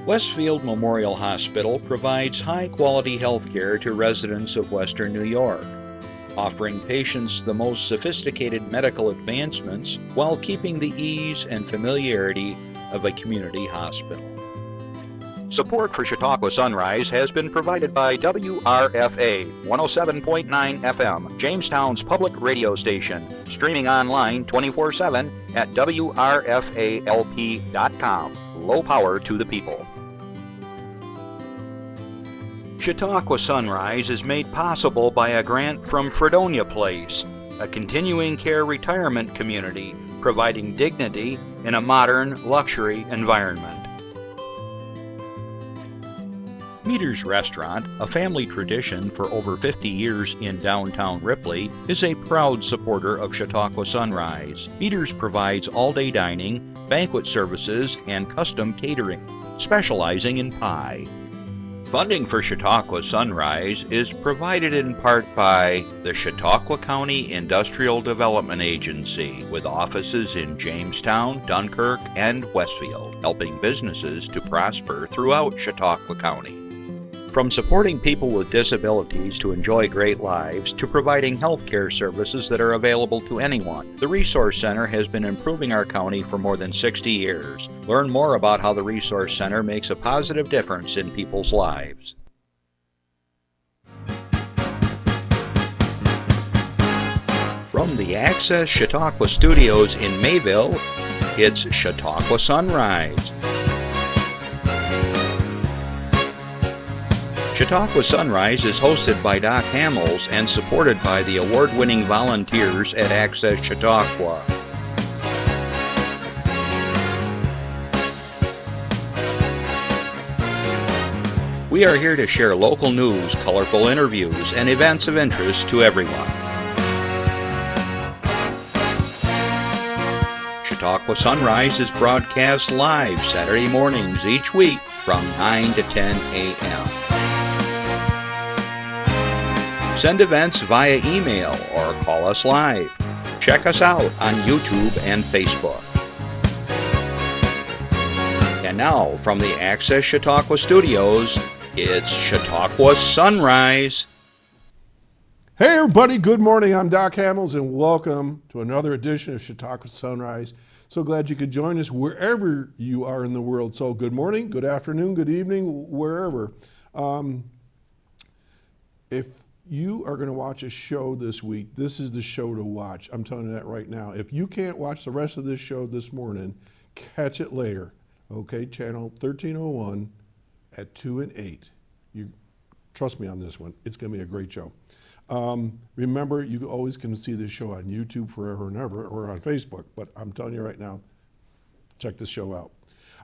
Westfield Memorial Hospital provides high-quality health care to residents of Western New York, offering patients the most sophisticated medical advancements while keeping the ease and familiarity of a community hospital. Support for Chautauqua Sunrise has been provided by WRFA 107.9 FM, Jamestown's public radio station, streaming online 24/7 at WRFALP.com. Low power to the people. Chautauqua Sunrise is made possible by a grant from Fredonia Place, a continuing care retirement community providing dignity in a modern luxury environment. Meter's Restaurant, a family tradition for over 50 years in downtown Ripley, is a proud supporter of Chautauqua Sunrise. Meter's provides all-day dining, banquet services, and custom catering, specializing in pie. Funding for Chautauqua Sunrise is provided in part by the Chautauqua County Industrial Development Agency, with offices in Jamestown, Dunkirk, and Westfield, helping businesses to prosper throughout Chautauqua County. From supporting people with disabilities to enjoy great lives to providing health care services that are available to anyone, the Resource Center has been improving our county for more than 60 years. Learn more about how the Resource Center makes a positive difference in people's lives. From the Access Chautauqua Studios in Mayville, it's Chautauqua Sunrise. Chautauqua Sunrise is hosted by Doc Hamels and supported by the award-winning volunteers at Access Chautauqua. We are here to share local news, colorful interviews, and events of interest to everyone. Chautauqua Sunrise is broadcast live Saturday mornings each week from 9 to 10 a.m. Send events via email or call us live. Check us out on YouTube and Facebook. And now, from the Access Chautauqua Studios, it's Chautauqua Sunrise. Hey everybody, good morning. I'm Doc Hamels and welcome to another edition of Chautauqua Sunrise. So glad you could join us wherever you are in the world. So good morning, good afternoon, good evening, wherever. If you are going to watch a show this week, this is the show to watch. I'm telling you that right now. If you can't watch the rest of this show this morning, catch it later. Okay, channel 1301 at 2 and 8. You trust me on this one. It's going to be a great show. Remember, you always can see this show on YouTube forever and ever or on Facebook, but I'm telling you right now, check this show out.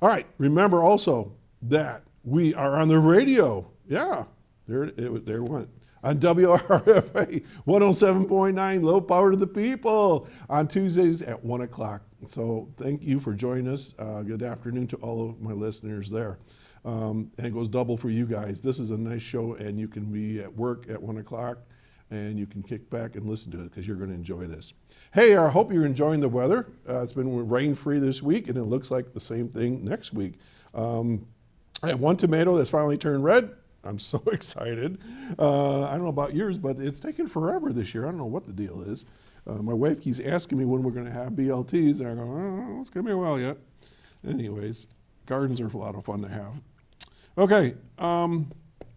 All right, remember also that we are on the radio. Yeah, there it went. On WRFA 107.9, low power to the people, on Tuesdays at 1 o'clock. So thank you for joining us. Good afternoon to all of my listeners there. And it goes double for you guys. This is a nice show, and you can be at work at 1 o'clock, and you can kick back and listen to it because you're going to enjoy this. Hey, I hope you're enjoying the weather. It's been rain-free this week, and it looks like the same thing next week. I have one tomato that's finally turned red. I'm so excited. I don't know about yours, but it's taken forever this year. I don't know what the deal is. My wife keeps asking me when we're going to have BLTs, and I go, oh, it's going to be a while yet. Anyways, gardens are a lot of fun to have. Okay,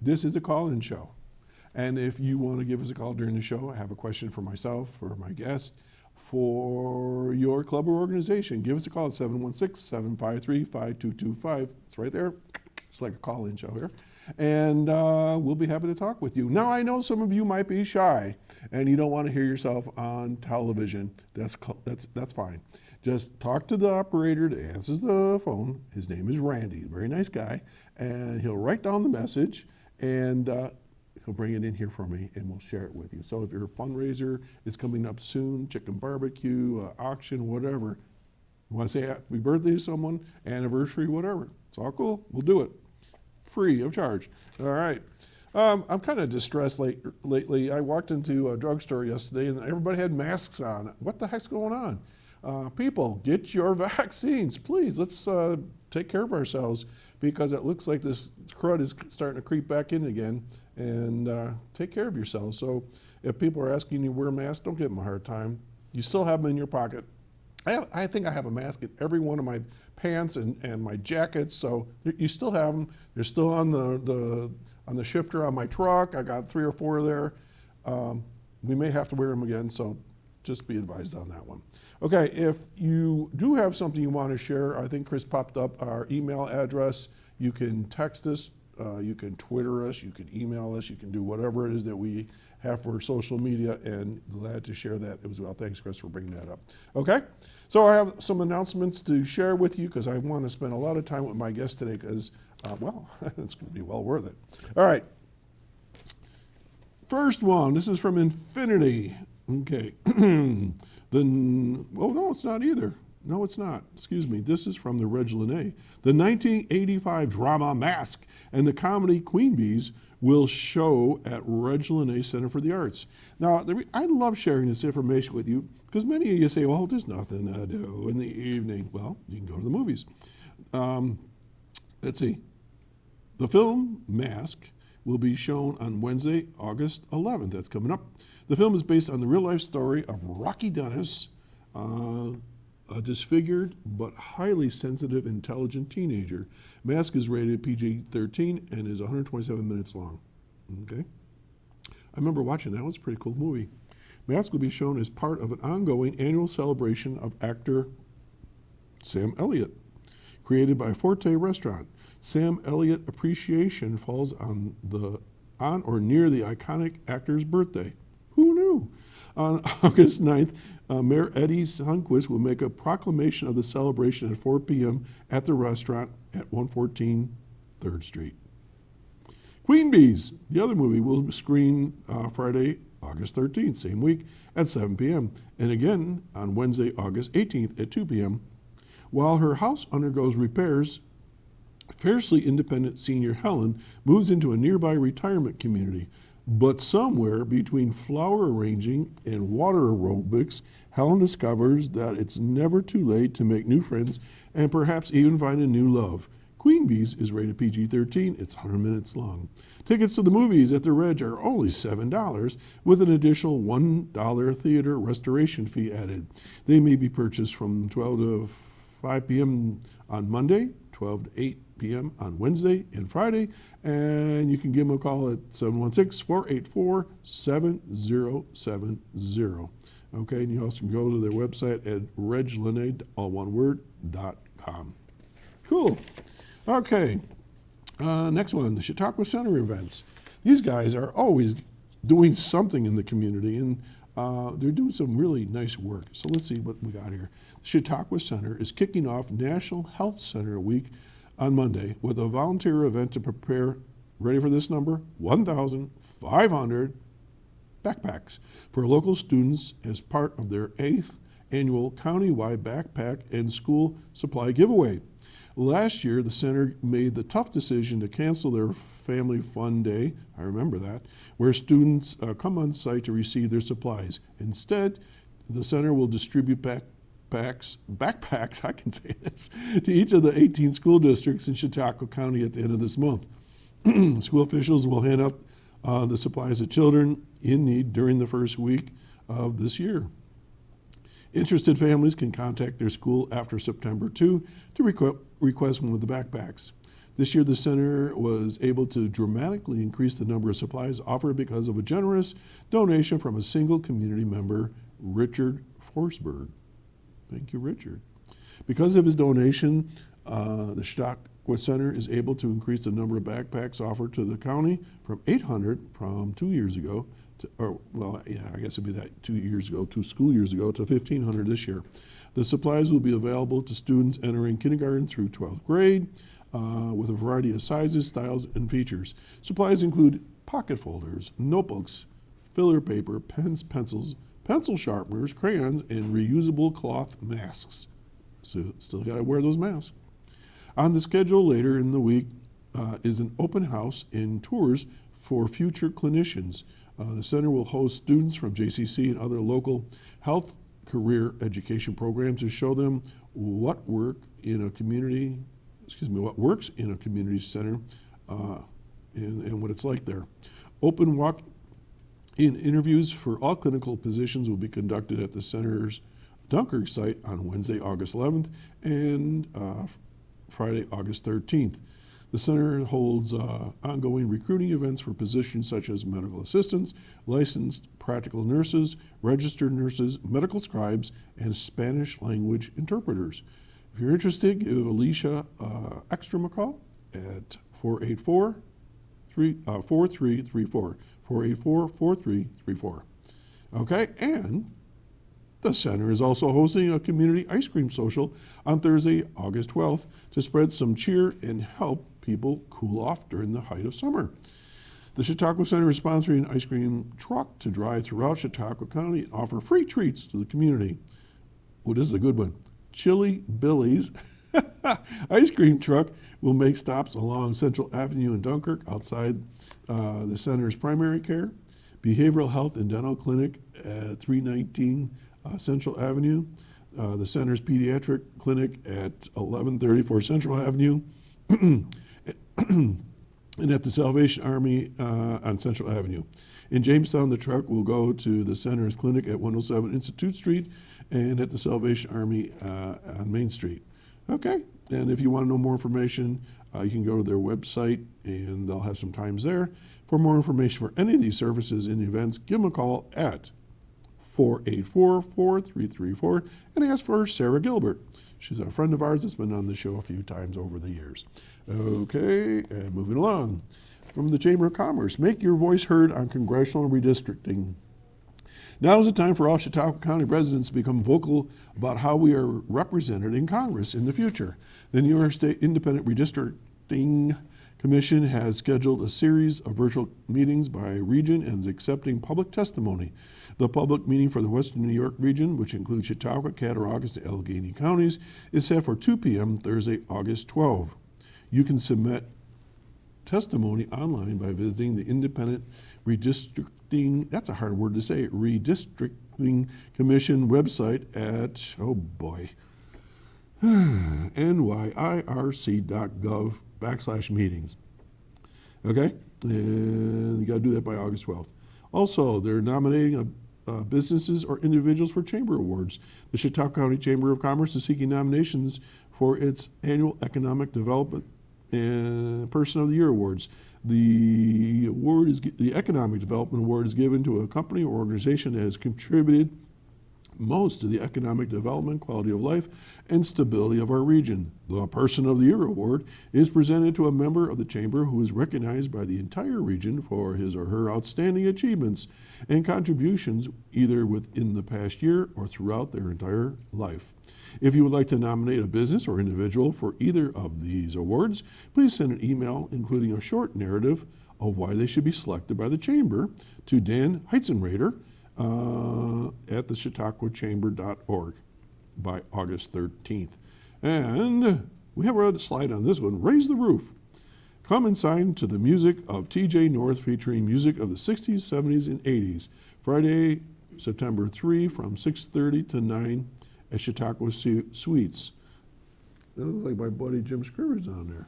this is a call-in show. And if you want to give us a call during the show, I have a question for myself or my guest for your club or organization. Give us a call at 716-753-5225. It's right there. It's like a call-in show here. And we'll be happy to talk with you. Now, I know some of you might be shy and you don't want to hear yourself on television. That's fine. Just talk to the operator that answers the phone. His name is Randy, very nice guy. And he'll write down the message and he'll bring it in here for me and we'll share it with you. So if your fundraiser is coming up soon, chicken barbecue, auction, whatever, you want to say happy birthday to someone, anniversary, whatever, it's all cool. We'll do it. Free of charge. All right. I'm kind of distressed lately. I walked into a drugstore yesterday and everybody had masks on. What the heck's going on? People, get your vaccines, please. Let's take care of ourselves because it looks like this crud is starting to creep back in again. And take care of yourselves. So if people are asking you to wear masks, don't give them a hard time. You still have them in your pocket. I think I have a mask in every one of my pants and my jackets, so you still have them. They're still on the shifter on my truck. I got 3 or 4 there. We may have to wear them again, so just be advised on that one. Okay, if you do have something you want to share, I think Chris popped up our email address. You can text us, you can Twitter us, you can email us, you can do whatever it is that we have for social media, and glad to share that as well. Thanks, Chris, for bringing that up. Okay, so I have some announcements to share with you because I want to spend a lot of time with my guest today because, well, it's going to be well worth it. All right. First one, this is from Infinity. Okay. Oh, no, it's not either. No, it's not. Excuse me. This is from the Reg Lene. The 1985 drama Mask and the comedy Queen Bees will show at Reg Lene Center for the Arts. Now, I love sharing this information with you because many of you say, well, there's nothing to do in the evening. Well, you can go to the movies. Let's see. The film Mask will be shown on Wednesday, August 11th. That's coming up. The film is based on the real-life story of Rocky Dennis, a disfigured but highly sensitive, intelligent teenager. Mask is rated PG-13 and is 127 minutes long. Okay, I remember watching that. It was a pretty cool movie. Mask will be shown as part of an ongoing annual celebration of actor Sam Elliott, created by Forte Restaurant. Sam Elliott Appreciation falls on or near the iconic actor's birthday. Who knew? On August 9th, Mayor Eddie Sundquist will make a proclamation of the celebration at 4 p.m. at the restaurant at 114 3rd Street. Queen Bees, the other movie, will screen Friday, August 13th, same week, at 7 p.m. and again on Wednesday, August 18th at 2 p.m. While her house undergoes repairs, fiercely independent senior Helen moves into a nearby retirement community. But somewhere between flower arranging and water aerobics, Helen discovers that it's never too late to make new friends and perhaps even find a new love. Queen Bees is rated PG-13. It's 100 minutes long. Tickets to the movies at the Reg are only $7 with an additional $1 theater restoration fee added. They may be purchased from 12 to 5 p.m. on Monday, 12 to 8 p.m. on Wednesday and Friday, and you can give them a call at 716-484-7070. Okay, and you also can go to their website at reglene, all one word, .com. Cool. Okay, next one, the Chautauqua Center events. These guys are always doing something in the community, and they're doing some really nice work. So let's see what we got here. The Chautauqua Center is kicking off National Health Center Week on Monday with a volunteer event to prepare, ready for this number, 1,500 backpacks for local students as part of their 8th annual countywide backpack and school supply giveaway. Last year, the center made the tough decision to cancel their Family Fun Day, I remember that, where students come on site to receive their supplies. Instead, the center will distribute backpacks, I can say this, to each of the 18 school districts in Chautauqua County at the end of this month. School officials will hand out the supplies to children in need during the first week of this year. Interested families can contact their school after September 2 to request one of the backpacks. This year, the center was able to dramatically increase the number of supplies offered because of a generous donation from a single community member, Richard Forsberg. Thank you, Richard. Because of his donation, the Chautauqua Center is able to increase the number of backpacks offered to the county from 800 from 2 years ago, I guess it'd be that 2 years ago, 2 school years ago, to 1,500 this year. The supplies will be available to students entering kindergarten through 12th grade with a variety of sizes, styles, and features. Supplies include pocket folders, notebooks, filler paper, pens, pencils, pencil sharpeners, crayons, and reusable cloth masks. So still got to wear those masks. On the schedule later in the week is an open house and tours for future clinicians. The center will host students from JCC and other local health career education programs to show them what work in a community what works in a community center and what it's like there. Open walk-in interviews for all clinical positions will be conducted at the center's Dunkirk site on Wednesday, August 11th and Friday, August 13th. The center holds ongoing recruiting events for positions such as medical assistants, licensed practical nurses, registered nurses, medical scribes, and Spanish language interpreters. If you're interested, give Alicia Ekstrom a call at 484-4334, 484-4334. Okay, and the center is also hosting a community ice cream social on Thursday, August 12th to spread some cheer and help people cool off during the height of summer. The Chautauqua Center is sponsoring an ice cream truck to drive throughout Chautauqua County and offer free treats to the community. Well, this is a good one. Chili Billy's ice cream truck will make stops along Central Avenue in Dunkirk outside the center's primary care, behavioral health and dental clinic at 319 Central Avenue, the center's pediatric clinic at 1134 Central Avenue, and at the Salvation Army on Central Avenue. In Jamestown, the truck will go to the center's clinic at 107 Institute Street and at the Salvation Army on Main Street. Okay, and if you want to know more information, you can go to their website and they'll have some times there. For more information for any of these services and events, give them a call at 484-4334 and ask for Sarah Gilbert. She's a friend of ours that's been on the show a few times over the years. Okay, and moving along. From the Chamber of Commerce, make your voice heard on congressional redistricting. Now is the time for all Chautauqua County residents to become vocal about how we are represented in Congress in the future. The New York State Independent Redistricting Commission has scheduled a series of virtual meetings by region and is accepting public testimony. The public meeting for the Western New York region, which includes Chautauqua, Cattaraugus, and Allegheny counties, is set for 2 p.m. Thursday, August 12. You can submit testimony online by visiting the Independent Redistricting, that's a hard word to say, Redistricting Commission website at, oh boy, nyirc.gov/meetings. Okay, and you got to do that by August 12th. Also, they're nominating businesses or individuals for Chamber Awards. The Chautauqua County Chamber of Commerce is seeking nominations for its annual Economic Development and Person of the Year Awards. The Economic Development Award is given to a company or organization that has contributed most to the economic development, quality of life, and stability of our region. The Person of the Year Award is presented to a member of the Chamber who is recognized by the entire region for his or her outstanding achievements and contributions either within the past year or throughout their entire life. If you would like to nominate a business or individual for either of these awards, please send an email including a short narrative of why they should be selected by the Chamber to Dan Heitzenrader at the chautauquachamber.org by August 13th. And we have a slide on this one. Raise the Roof. Come and sign to the music of T.J. North featuring music of the 60s, 70s, and 80s. Friday, September 3 from 6:30 to 9 at Chautauqua Suites. That looks like my buddy Jim Scriver's on there.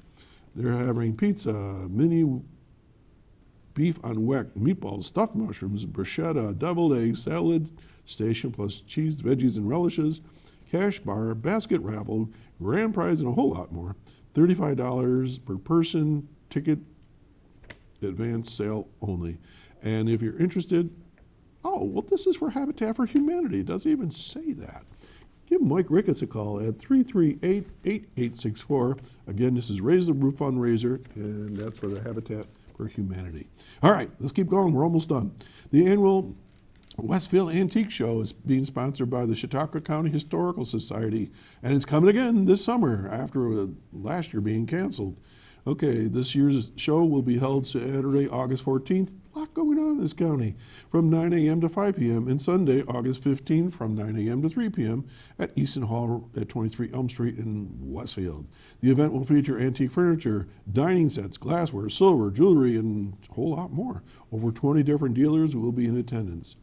They're having pizza, mini beef on weck, meatballs, stuffed mushrooms, bruschetta, deviled eggs, salad station plus cheese, veggies, and relishes, cash bar, basket raffle, grand prize, and a whole lot more. $35 per person, ticket advance sale only. And if you're interested, oh, well, this is for Habitat for Humanity. It doesn't even say that. Give Mike Ricketts a call at 338-8864. Again, this is Raise the Roof fundraiser, and that's for the Habitat for Humanity. All right, let's keep going. We're almost done. The annual Westfield Antique Show is being sponsored by the Chautauqua County Historical Society, and it's coming again this summer after last year being canceled. Okay, this year's show will be held Saturday, August 14th. A lot going on in this county from 9 a.m. to 5 p.m. and Sunday, August 15th from 9 a.m. to 3 p.m. at Easton Hall at 23 Elm Street in Westfield. The event will feature antique furniture, dining sets, glassware, silver, jewelry, and a whole lot more. Over 20 different dealers will be in attendance.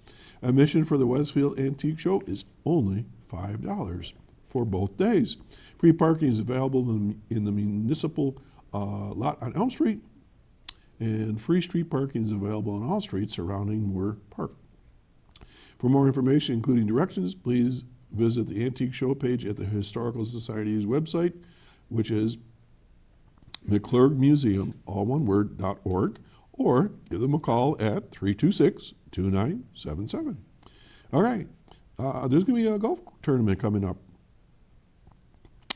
Admission for the Westfield Antique Show is only $5. for both days. Free parking is available in the municipal lot on Elm Street, and free street parking is available on all streets surrounding Moore Park. For more information, including directions, please visit the Antique Show page at the Historical Society's website, which is McClurg all one word, .org, or give them a call at 326-2977. All right, there's going to be a golf tournament coming up,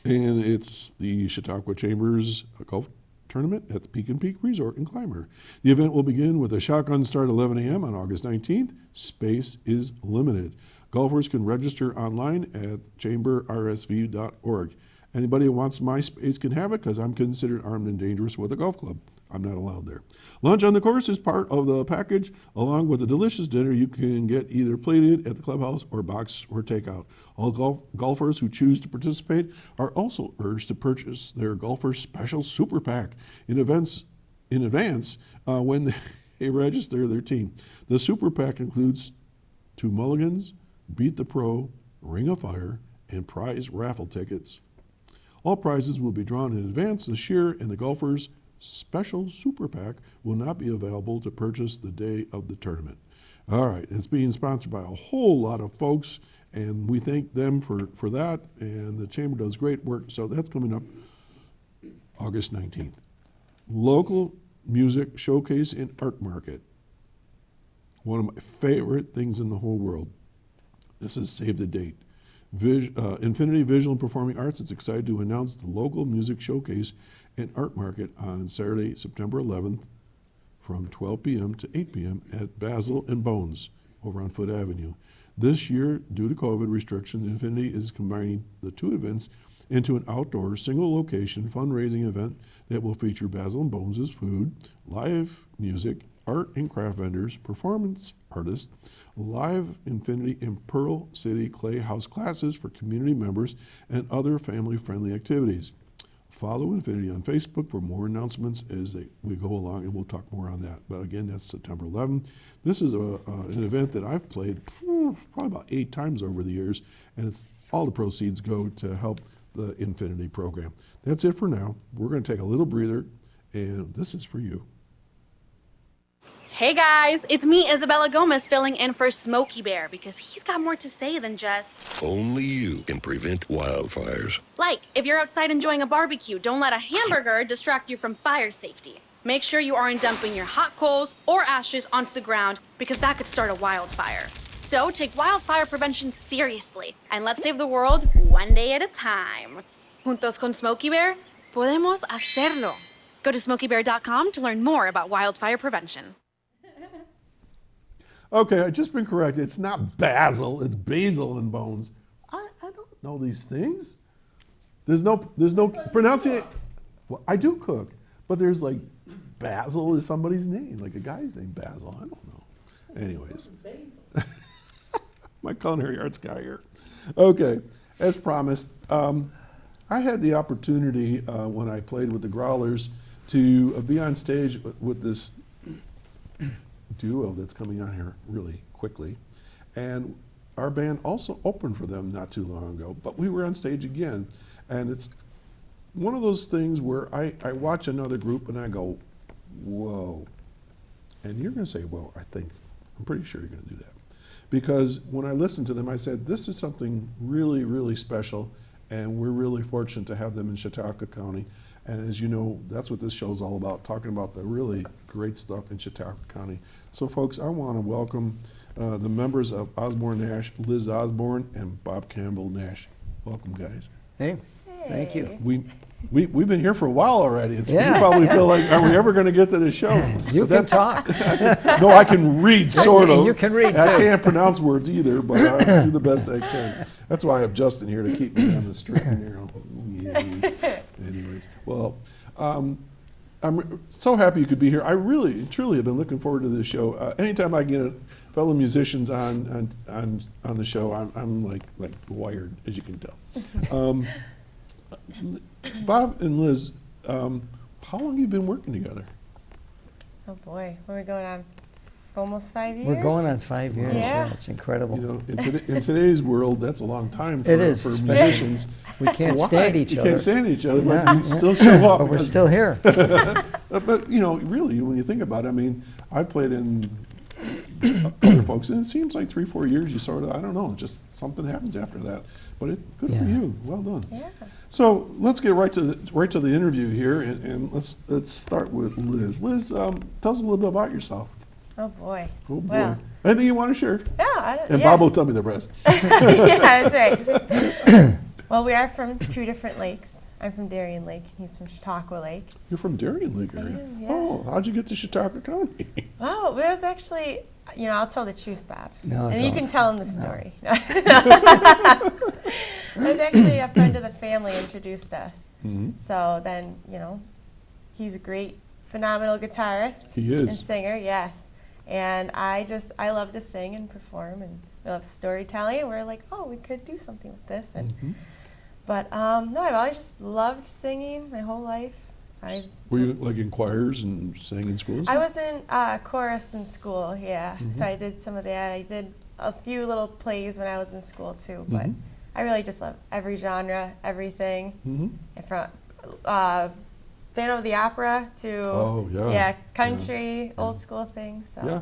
and it's the Chautauqua Chambers Golf Tournament at the Peak and Peak Resort and Climber. The event will begin with a shotgun start at 11 a.m. on August 19th. Space is limited. Golfers can register online at chamberrsv.org. Anybody who wants my space can have it because I'm considered armed and dangerous with a golf club. I'm not allowed there. Lunch on the course is part of the package. Along with a delicious dinner, you can get either plated at the clubhouse or box or takeout. All golfers who choose to participate are also urged to purchase their golfer special super pack in advance when they register their team. The super pack includes 2 mulligans, Beat the Pro, Ring of Fire, and prize raffle tickets. All prizes will be drawn in advance this year, and the golfers' special super pack will not be available to purchase the day of the tournament. All right, it's being sponsored by a whole lot of folks, and we thank them for that, and the Chamber does great work, so that's coming up August 19th. Local music showcase and art market. One of my favorite things in the whole world. This is save the date. Infinity Visual and Performing Arts is excited to announce the local music showcase and art market on Saturday, September 11th from 12 p.m. to 8 p.m. at Basil and Bones over on Foote Avenue. This year, due to COVID restrictions, Infinity is combining the 2 events into an outdoor, single-location fundraising event that will feature Basil and Bones' food, live music, art and craft vendors, performance artists, live Infinity and Pearl City Clay House classes for community members, and other family-friendly activities. Follow Infinity on Facebook for more announcements as we go along, and we'll talk more on that. But again, that's September 11th. This is an event that I've played probably about 8 times over the years, and all the proceeds go to help the Infinity program. That's it for now. We're going to take a little breather, and this is for you. Hey guys, it's me, Isabella Gomez, filling in for Smokey Bear because he's got more to say than just... Only you can prevent wildfires. Like, if you're outside enjoying a barbecue, don't let a hamburger distract you from fire safety. Make sure you aren't dumping your hot coals or ashes onto the ground because that could start a wildfire. So take wildfire prevention seriously and let's save the world one day at a time. Juntos con Smokey Bear, podemos hacerlo. Go to smokeybear.com to learn more about wildfire prevention. Okay, I've just been corrected. It's not Basil, it's Basil and Bones. I don't know these things. There's no pronunciation. Well, I do cook, but there's like Basil is somebody's name, like a guy's name Basil. I don't know. Anyways, my culinary arts guy here. Okay, as promised, I had the opportunity when I played with the Growlers to be on stage with this duo that's coming on here really quickly, and our band also opened for them not too long ago, but we were on stage again, and it's one of those things where I watch another group and I go, whoa, and you're going to say, whoa, I'm pretty sure you're going to do that, because when I listened to them I said, this is something really, really special, and we're really fortunate to have them in Chautauqua County. And as you know, that's what this show is all about, talking about the really great stuff in Chautauqua County. So folks, I want to welcome the members of OsbornNash, Liz Osborn and Bob Campbell Nash. Welcome, guys. Hey, thank you. We've been here for a while already. You probably feel like, are we ever going to get to the show? You can talk. I can read, sort of. You can read, too. I can't pronounce words either, but I'll do the best I can. That's why I have Justin here to keep me on the straight and narrow. Yeah. Anyways, well, I'm so happy you could be here. I really, truly have been looking forward to this show. Anytime I get fellow musicians on the show, I'm like wired, as you can tell. Bob and Liz, how long have you been working together? Oh boy, what are we going on? almost 5 years. We're going on 5 years. Yeah. It's incredible. You know, in today's world, that's a long time for, It is, for especially- musicians. We can't Why? stand each You other. can't stand each other, but Yeah. you still show up. But we're still here. But, you know, really, when you think about it, I mean, I've played in other folks, and it seems like 3-4 years, you sort of, I don't know, just something happens after that. But good for Yeah. you. Well done. Yeah. So let's get right to the interview here, and let's start with Liz. Liz, tell us a little bit about yourself. Oh boy. Oh boy. Well, Anything you want to share? yeah, I don't, And yeah. Bob will tell me the rest. Yeah, that's right. Well, we are from 2 different lakes. I'm from Darien Lake, and he's from Chautauqua Lake. You're from Darien Lake area. am, yeah. Oh, how'd you get to Chautauqua County? Oh, it was actually, you know, I'll tell the truth, Bob. No, and you don't. can tell him the story. It was actually a friend of the family introduced us. Mhm. So then, you know, he's a great, phenomenal guitarist. He is. And singer, yes. And I love to sing and perform, and we love storytelling, and we're like, oh, we could do something with this. And Mhm. But no, I've always just loved singing my whole life. Were you like in choirs and sang in schools? I was in chorus in school, yeah. So I did some of that. I did a few little plays when I was in school too, but Mhm. I really just love every genre, everything. Mhm. And from Phantom of the Opera to Oh, yeah. country, old school things. So. Yeah,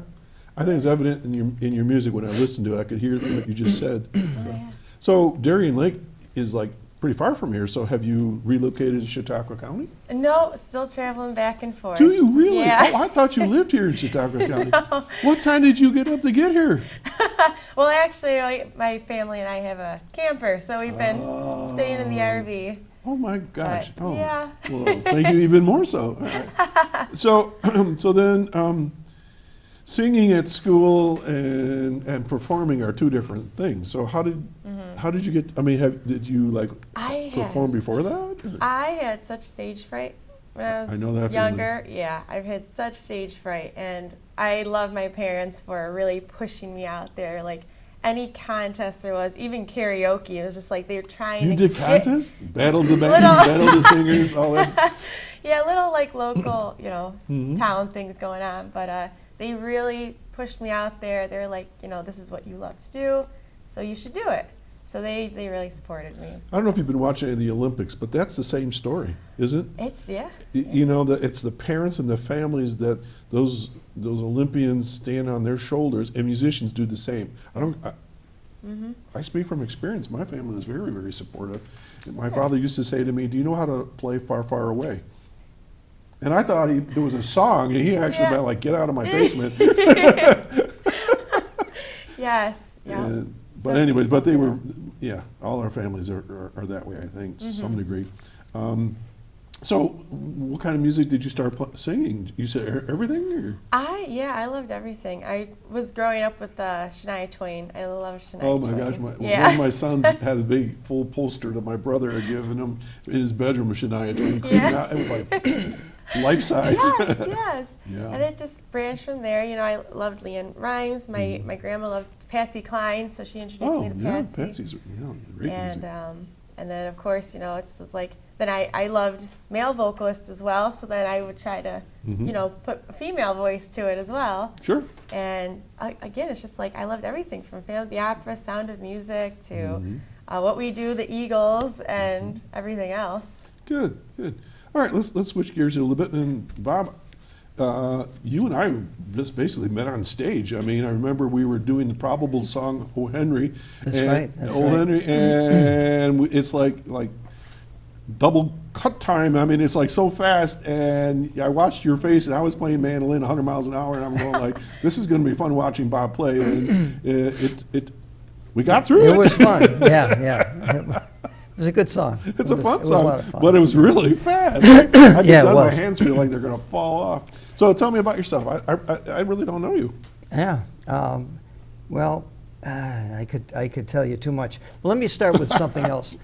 I think it's evident in your music when I listened to it. I could hear what you just said. Oh, yeah. So Darien Lake is like pretty far from here. So have you relocated to Chautauqua County? No, still traveling back and forth. Do you really? Yeah. Oh, I thought you lived here in Chautauqua County. What time did you get up to get here? Well, actually, my family and I have a camper, so we've been staying in the RV. Oh my gosh! But, Oh, yeah. Well, thank you even more so. All right. So, so then, singing at school and performing are 2 different things. So how did you get? I mean, did you like I perform before that? or- I had such stage fright when I was I know that feeling. younger. Yeah, I've had such stage fright, and I love my parents for really pushing me out there. Like any contest there was, even karaoke, it was just like they were trying You to did get- contests, battle the bands, Little- battle the singers, all that. Yeah, little like local, you know, Mm-hmm. town things going on. But they really pushed me out there. They're like, you know, this is what you love to do, so you should do it. So they really supported me. I don't know if you've been watching any of the Olympics, but that's the same story, isn't it? It's, yeah. You know, it's the parents and the families that those Olympians stand on their shoulders, and musicians do the same. I speak from experience. My family was very, very supportive. And my father used to say to me, "Do you know how to play Far, Far Away?" And I thought there was a song, and he actually Yeah. meant like, "Get out of my basement." Yes. Yeah. But anyways, but they were, yeah, all our families are that way, I think, to some degree. So what kind of music did you start singing? You said everything? Or? I loved everything. I was growing up with Shania Twain. I love Shania Oh Twain. my gosh, yeah. one of my sons had a big full poster that my brother had given him in his bedroom of Shania Twain. Yeah. It was like life size. Yes, yes. Yeah. And it just branched from there. You know, I loved Leanne Rimes. My grandma loved Patsy Cline, so she introduced Oh me to yeah, Patsy. Patsy's great music. And then of course, you know, it's like then I loved male vocalists as well. So then I would try to, you know, put a female voice to it as well. Sure. And again, it's just like I loved everything from Phantom of the Opera, Sound of Music to What We Do, the Eagles, and everything else. Good, good. All right, let's switch gears here a little bit. And Bob, you and I just basically met on stage. I mean, I remember we were doing the probable song "O Henry." That's and, right, that's O right. Henry, and it's like double cut time. I mean, it's like so fast. And I watched your face, and I was playing mandolin 100 miles an hour, and I'm going like, "This is going to be fun watching Bob play." And we got through it. It was fun. Yeah. It was a good song. It's a fun It was song, a lot of fun. but it was really fast. I've Yeah, it done my was. hands feel like they're going to fall off. So tell me about yourself. I really don't know you. Yeah. Well, I could tell you too much. Let me start with something else.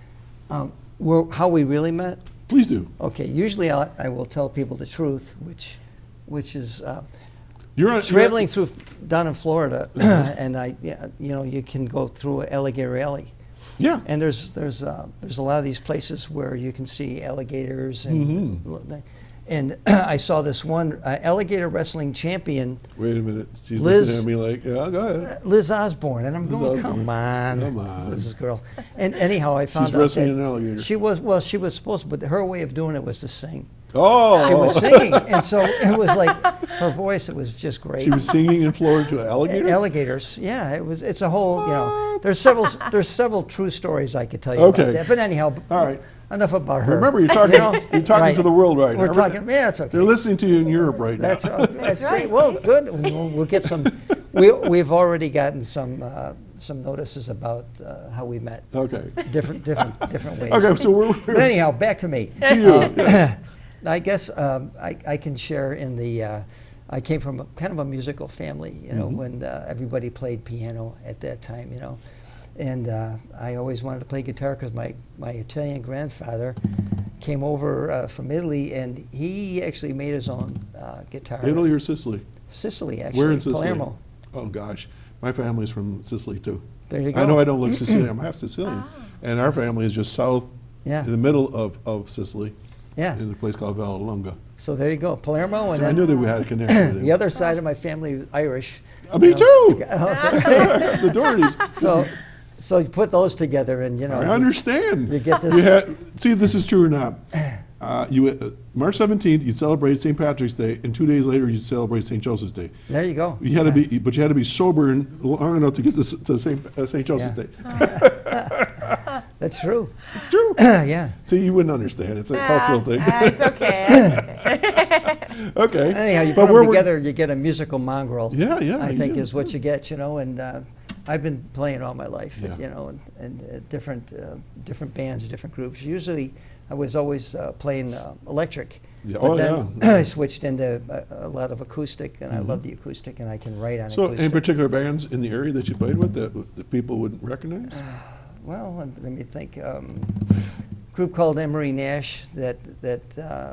How we really met. Please do. Okay. Usually I will tell people the truth, which is You're traveling through down in Florida, and you can go through Alligator Alley. Yeah. And there's a lot of these places where you can see alligators and And I saw this one alligator wrestling champion, Wait a minute. She's Liz- looking at me like, yeah, go ahead. Liz Osborn, and I'm Liz going, Osborn. come on, Come on. this girl. And anyhow, I found She's out wrestling that an alligator. she was supposed to, but her way of doing it was to sing. Oh, She was singing, and so it was like her voice. It was just great. she was singing in Florida to an alligator? Alligators, yeah. It's a whole, you know. There's several true stories I could tell you Okay. about that. But anyhow, All right. enough about her. Remember, you're talking, you're talking Right. to the world right now. We're talking. Yeah, it's okay. They're listening to you in Europe right now. That's that's right, great. Well, Steve. good. We'll get some. We've already gotten some notices about how we met. Okay. Different ways. Okay, so we're But anyhow, back to me. to you. Yes. I guess I can share in the. I came from kind of a musical family, you know, when everybody played piano at that time, you know, and I always wanted to play guitar because my Italian grandfather came over from Italy, and he actually made his own guitar. Italy or Sicily? Sicily, actually. Where in Sicily? Palermo. Oh, gosh. My family's from Sicily, too. There you go. I know I don't look Sicilian. I'm half Sicilian. And our family is just south, Yeah. in the middle of Sicily, Yeah. in a place called Vallelonga. So there you go, Palermo, and So I knew then that we had a connection with the him. other side of my family was Irish. Me You know, too! Sc- The Dohertys. So you put those together, and you know. I understand. You get this- You see if this is true or not. March 17th, you celebrate St. Patrick's Day, and 2 days later, you celebrate St. Joseph's Day. There you go. You had to be, but you had to be sober and long enough to get this to St. Joseph's Yeah. Day. That's true. It's true. Yeah. See, you wouldn't understand. It's a cultural thing. It's okay. It's okay. Okay. Anyhow, you But put where them we're- together, you get a musical mongrel. Yeah, yeah, I you think do. is what you get, you know. And I've been playing all my life, Yeah. you know, and different bands, different groups. Usually, I was always playing electric. Yeah, But oh, then yeah. I switched into a lot of acoustic, and I love the acoustic, and I can write on So, acoustic. any particular bands in the area that you played with that people would recognize? Well, let me think. Group called Emery Nash. That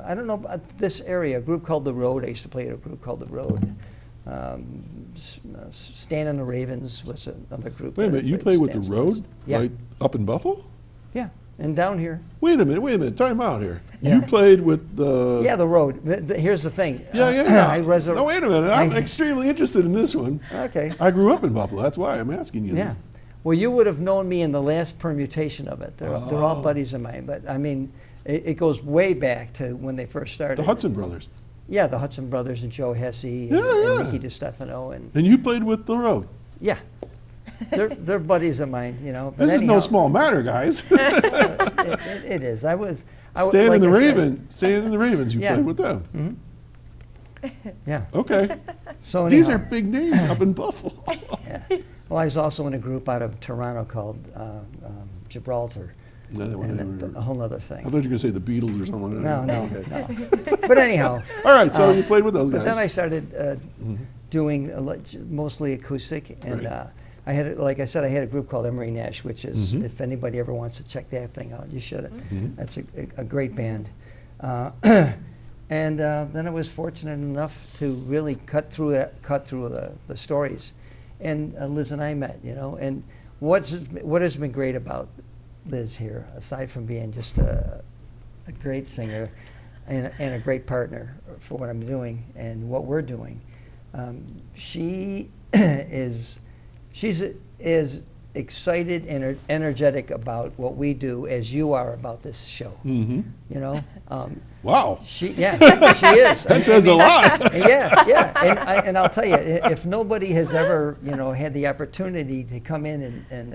I don't know about this area. A group called The Road. I used to play at a group called The Road. Stan and the Ravens was another group. Wait a that I minute, you played played with The Stan's Road? Nest. Yeah, Like up in Buffalo? yeah, and down here. Wait a minute, time out here. Yeah. You played with the... Yeah, The Road. Here's the thing. Yeah. I resurrected. No, wait a minute, I'm extremely interested in this one. Okay. I grew up in Buffalo, that's why I'm asking you Yeah. this. Well, you would have known me in the last permutation of it. They're all buddies of mine. But I mean, it goes way back to when they first started. The Hudson Brothers. Yeah, the Hudson Brothers and Joe Hesse and, Yeah. and Mickey DeStefano and And you played with The Road. yeah, they're buddies of mine. You know. But This is no anyhow, small matter, guys. It is. I was Stan like and the I said, Ravens, you Yeah. played with them. Yeah. Okay. So These anyhow, are big names up in Buffalo. yeah. Well, I was also in a group out of Toronto called Gibraltar, and a whole other I thing. thought you were going to say the Beatles or something. No. Okay. But anyhow. All right, so you played with those guys. But then I started doing mostly acoustic, and Right. I had, like I said, I had a group called Emery Nash, which is, if anybody ever wants to check that thing out, you should. That's a great band. And then I was fortunate enough to really cut through the stories, and Liz and I met, you know. And what has been great about Liz here, aside from being just a great singer and a great partner for what I'm doing and what we're doing, she's as excited and energetic about what we do as you are about this show. You know. Wow. She is. That says a lot. Yeah. And I'll tell you, if nobody has ever, you know, had the opportunity to come in and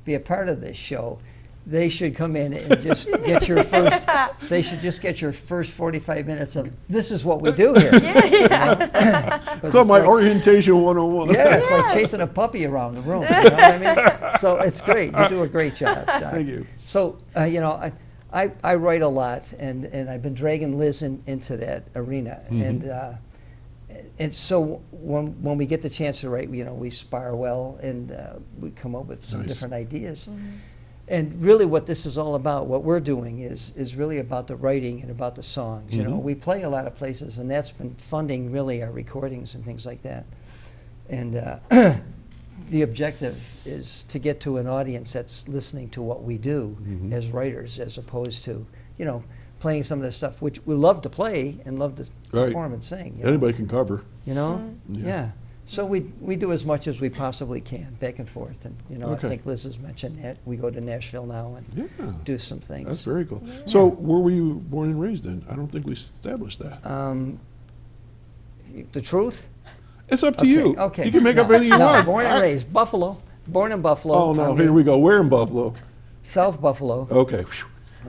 be a part of this show, they should come in and just get your first. They should just get your first 45 minutes of this is what we do here. It's called my orientation 101. Yeah, it's like chasing a puppy around the room. You know what I mean? So it's great. You do a great job, Doc. Thank you. So you know, I write a lot, and I've been dragging Liz into that arena, and so when we get the chance to write, you know, we spar well, and we come up with some Nice. different ideas. And really, what this is all about, what we're doing, is really about the writing and about the songs. You know, we play a lot of places, and that's been funding really our recordings and things like that. And the objective is to get to an audience that's listening to what we do as writers, as opposed to, you know, playing some of this stuff, which we love to play and love to Right. perform and sing. You know? Anybody can cover. You know? Yeah. Yeah. So we do as much as we possibly can, back and forth. And, you know, Okay. I think Liz has mentioned that. We go to Nashville now and Yeah. do some things. That's very cool. So where were you born and raised in? I don't think we established that. The truth? It's up to you. Okay. You can make up No, anything you no, want. born and raised. Buffalo. Born in Buffalo. Oh, no. I mean, Here we go. Where in Buffalo? South Buffalo. Okay. Whew.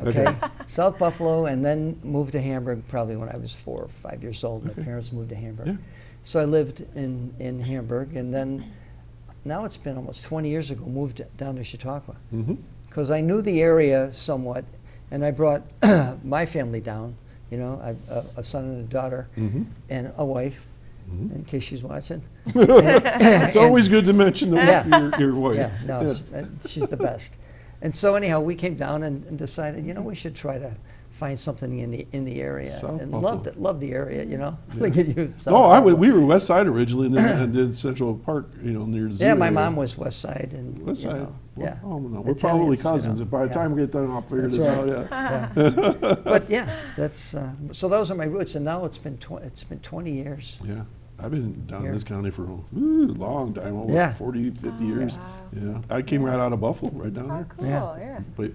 Okay. South Buffalo, and then moved to Hamburg probably when I was 4 or 5 years old. My parents moved to Hamburg. Yeah. So I lived in Hamburg, and then now it's been almost 20 years ago, moved down to Chautauqua. Because I knew the area somewhat, and I brought my family down, you know, a son and a daughter, and a wife, in case she's watching. It's always good to mention your wife. Yeah, no, she's the best. And so anyhow, we came down and decided, you know, we should try to find something in the area, South and Buffalo. loved the area, you know. Look at you. South Oh, Buffalo. we were West Side originally, and then did Central Park, you know, near the zoo. Yeah, my area. mom was West Side, and West you Side. know, Well, yeah. oh, no. We're Italians, probably you cousins. know. And by the Yeah. time we get done, I'll figure That's this right. out. Yeah. But yeah, that's so. Those are my roots, and now it's been 20 years. Yeah. I've been down in Here. this county for a long time, over Yeah. 40, 50 years. Yeah. I came right out of Buffalo, right down there. Cool, yeah. But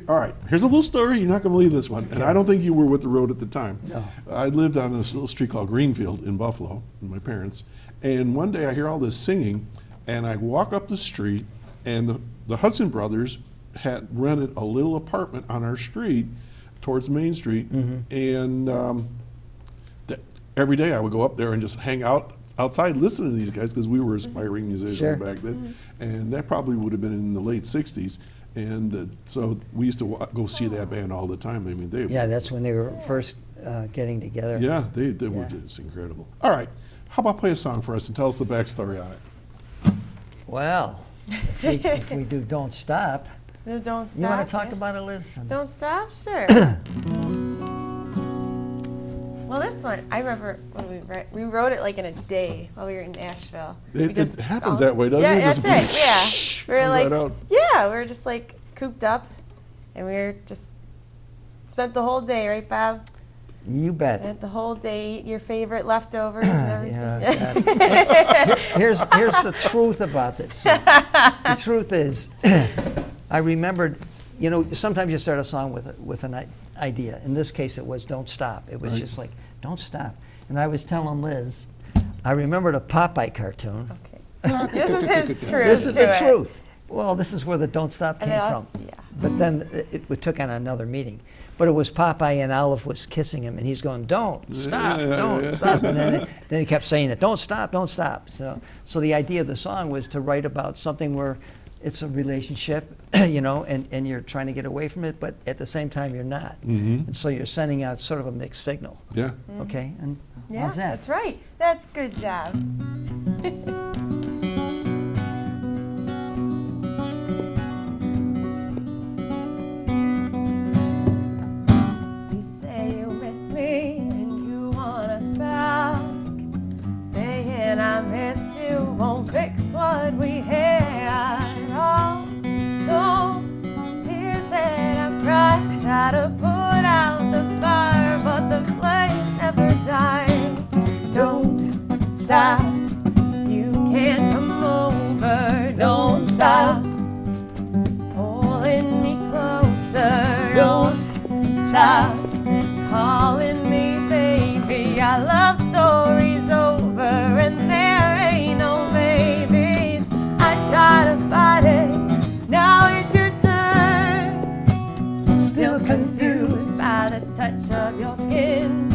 all right, here's a little story. You're not going to believe this one. And I don't think you were with the road at the time. No. I lived on this little street called Greenfield in Buffalo with my parents. And one day I hear all this singing, and I walk up the street, and the Hudson brothers had rented a little apartment on our street towards Main Street. And every day I would go up there and just hang out outside listening to these guys because we were aspiring musicians Sure. back then. And that probably would have been in the late 60s. And so we used to go see that band all the time. I mean, they Yeah, that's when they were first getting together. yeah, they were Yeah. just incredible. All right, how about play a song for us and tell us the backstory on it? Well, if we do "Don't Stop," No, don't stop. you want to talk yeah. about it, Liz? Don't stop? Sure. Well, this one, I remember when we wrote it like in a day while we were in Nashville. We It just happens all- that way, doesn't yeah, it? Just that's it, yeah. We were comes like, right out. yeah, we were just like cooped up, and we were just spent the whole day, right, Bob? You bet. Spent the whole day, eat your favorite leftovers and everything. Yeah. Here's the truth about this. The truth is, I remembered, you know, sometimes you start a song with an idea. In this case, it was "Don't Stop." It was just like, "Don't stop." And I was telling Liz, I remembered a Popeye cartoon. Okay. This is his truth. This is to the it. truth. Well, this is where the "Don't Stop" And came it from. also- yeah. But then we took on another meaning. But it was Popeye, and Olive was kissing him, and he's going, "Don't stop, don't stop." And then he kept saying it, "Don't stop, don't stop." So the idea of the song was to write about something where it's a relationship, you know, and you're trying to get away from it, but at the same time you're not. And so you're sending out sort of a mixed signal. Yeah. Okay, and Yeah, how's that? that's right. That's good job. You say you miss me and you want us back. Saying I miss you won't fix what we had. All those tears that I cried, try to put out the fire, but the flame never died. Don't stop, you can't come over. Don't stop, pulling me closer. Don't stop, calling me baby. Our love story's over and there ain't no babies. I try to fight it, now it's your turn. Still confused by the touch of your skin.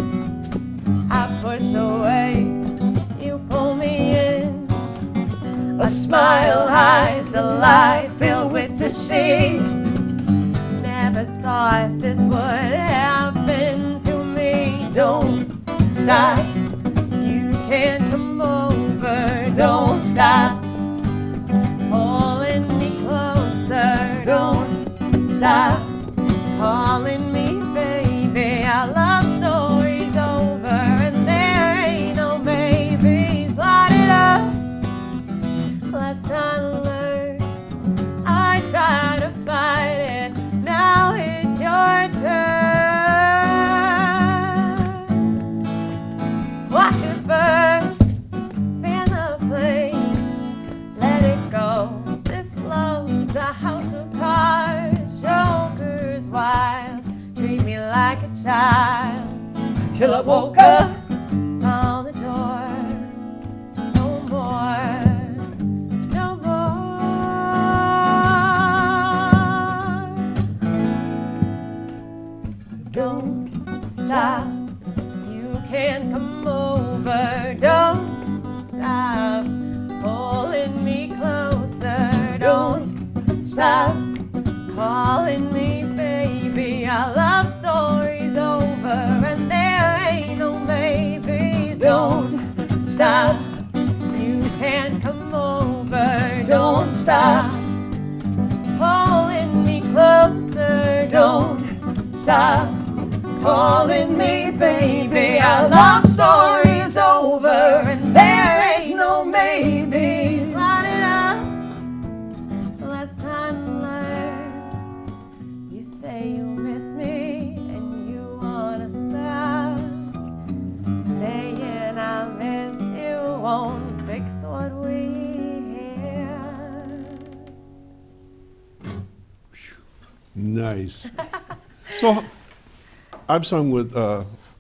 I push away, you pull me in. A smile hides a lie filled with deceit. Never thought this would happen to me. Don't stop, you can't come over. Don't stop, pulling me closer. Don't stop, calling me baby. Our love story's over and there ain't no babies. Light it up, lesson learned. I try to fight it, now it's your turn. don't stop. You can come over, don't stop. Pulling me closer, don't stop. Calling me baby, our love story's over and there ain't no maybes. Light it up, lesson learned. You say you miss me and you want us back. Saying I miss you won't fix what we had. Nice. So, I've sung with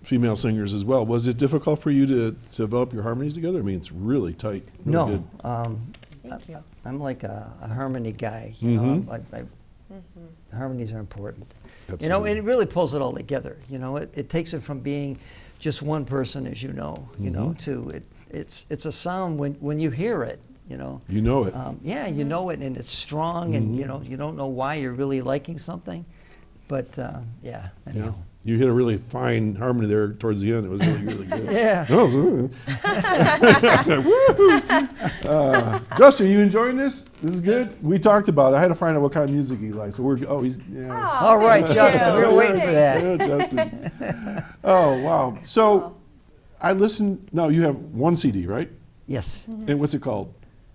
female singers as well. Was it difficult for you to develop your harmonies together? I mean, it's really tight. Really No, good. Thank you. I'm like a harmony guy. You know, harmonies are important. You know, Absolutely. it really pulls it all together. You know, it takes it from being just one person, as you know, to it's a sound when you hear it. You know. You know it. Yeah, you know it, and it's strong, and you know you don't know why you're really liking something, but yeah. Anyhow. You hit a really fine harmony there towards the end. It was really, really good. Yeah. Oh, so- I said, woohoo! Justin, you enjoying this? This is good? We talked about it. I had to find out what kind of music he likes. So yeah. All right, Justin, we were waiting for that. Yeah, Justin. Oh, wow. So I listened. No, you have one CD, right? Yes. And what's it called?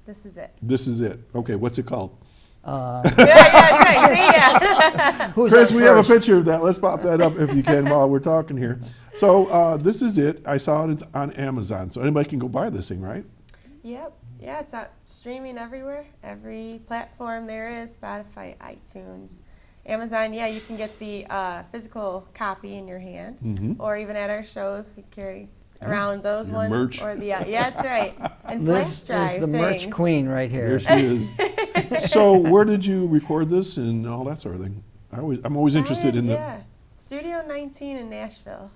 This is it. This is it. Okay, what's it called? That's right. See ya. Who's Chris, up we have a first? picture of that. Let's pop that up if you can while we're talking here. So this is it. I saw it. It's on Amazon. So anybody can go buy this thing, right? Yep. Yeah, it's out streaming everywhere. Every platform there is, Spotify, iTunes, Amazon. Yeah, you can get the physical copy in your hand, or even at our shows, we carry around those Your ones. merch. Or the yeah, that's right. And Liz flash drive is the merch things. queen right here. There she is. So where did you record this and all that sort of thing? I'm always interested in the. Yeah, Studio 19 in Nashville.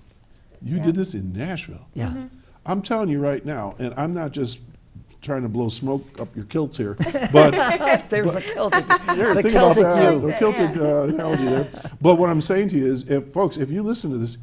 You did this in Nashville. Yeah. I'm telling you right now, and I'm not just trying to blow smoke up your kilts here, but There's a Celtic, there, the think Celtic about that, you. the Celtic analogy there. But what I'm saying to you is, folks, if you listen to this,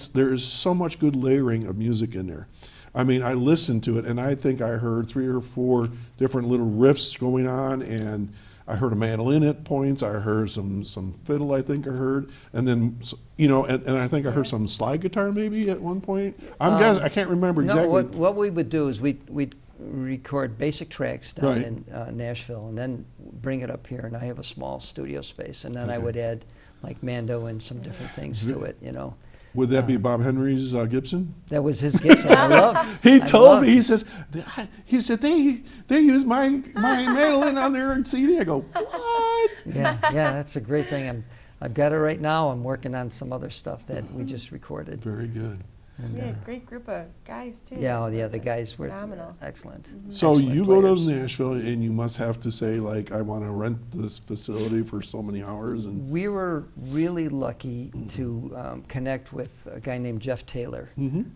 there is so much good layering of music in there. I mean, I listened to it, and I think I heard 3 or 4 different little riffs going on, and I heard a mandolin at points. I heard some fiddle, I think I heard, and then and I think I heard some slide guitar maybe at one point. I can't remember exactly. No, what we would do is we'd record basic tracks down Right. in Nashville, and then bring it up here. And I have a small studio space, and then I would add like mando and some different things to it. You know, Would that be Bob Henry's Gibson? that was his Gibson. I love. He I told love- me. He said they used my mandolin on their CD. I go, what? Yeah, that's a great thing. I've got it right now. I'm working on some other stuff that we just recorded. Very good. And, Yeah, great group of guys too. yeah, the That's guys were phenomenal. excellent. So Excellent you go players. to Nashville and you must have to say like, I want to rent this facility for so many hours, and We were really lucky to connect with a guy named Jeff Taylor,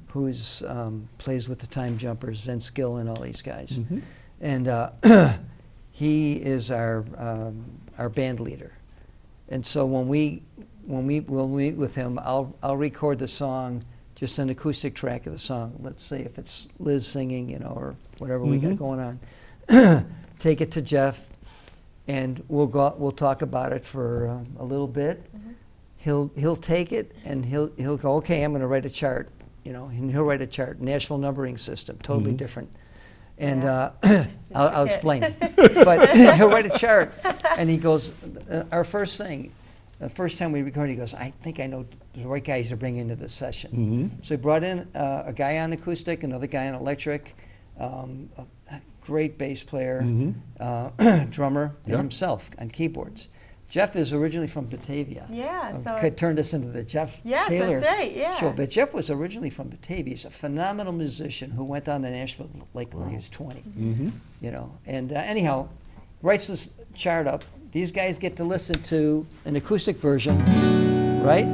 who's plays with the Time Jumpers, Vince Gill, and all these guys. And he is our band leader. And so when we meet with him, I'll record the song, just an acoustic track of the song. Let's say if it's Liz singing, or whatever we got going on. Take it to Jeff, and we'll talk about it for a little bit. He'll take it and he'll go, okay, I'm going to write a chart, and he'll write a chart, Nashville numbering system, totally different. And I'll explain. But he'll write a chart, and he goes, our first thing, the first time we recorded, he goes, I think I know the right guys to bring into this session. So he brought in a guy on acoustic, another guy on electric, a great bass player, drummer, and himself on keyboards. Jeff is originally from Batavia. Yeah, so Could turn us into the Jeff Yes, Taylor that's right, yeah. show. But Jeff was originally from Batavia. He's a phenomenal musician who went down to Nashville like when he was 20. And anyhow, writes this chart up. These guys get to listen to an acoustic version, right,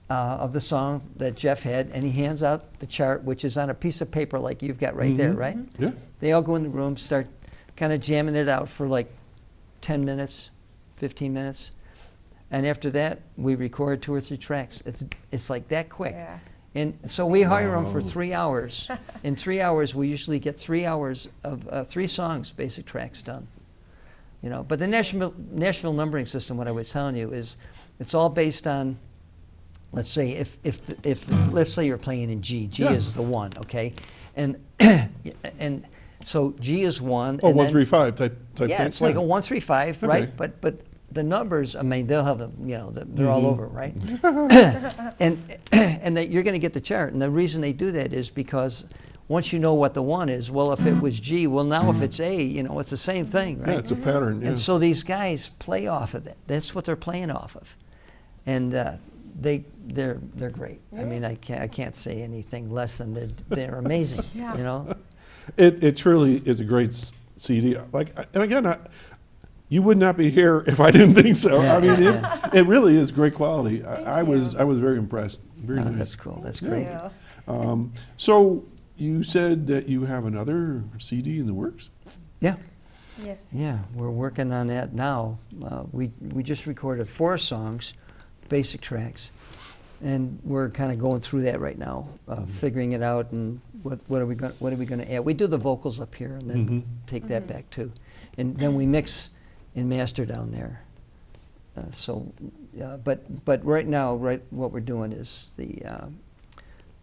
of the song that Jeff had, and he hands out the chart, which is on a piece of paper like you've got right there, right? yeah. They all go in the room, start kind of jamming it out for like 10 minutes, 15 minutes. And after that, we record 2 or 3 tracks. It's like that quick. Yeah. And so we hire them for 3 hours. In 3 hours, we usually get 3 hours of 3 songs, basic tracks done. You know, but the Nashville numbering system, what I was telling you, is it's all based on, let's say, if let's say you're playing in G. G is the 1, okay, and and so G is 1. Oh, and 135 type yeah, thing. it's like a 135, Okay. right? But the numbers, I mean, they'll have them, you know, they're all over, right? and that you're going to get the chart. And the reason they do that is because once you know what the 1 is, well, if it was G, well, now if it's A, you know, it's the same thing, right? Yeah, it's a pattern. Yeah. And so these guys play off of that. That's what they're playing off of, and they're great. I mean, I can't say anything less than they're amazing. Yeah. You know. It truly is a great CD. Like, and again, you would not be here if I didn't think so. Yeah, I mean, yeah, it really is great quality. I was very impressed. Very Oh, nice. that's cool. That's great. Yeah. So you said that you have another CD in the works? Yeah. Yes. Yeah, we're working on that now. We just recorded 4 songs, basic tracks, and we're kind of going through that right now, figuring it out and what are we going to add. We do the vocals up here and then take that back too, and then we mix and master down there. But right now, what we're doing is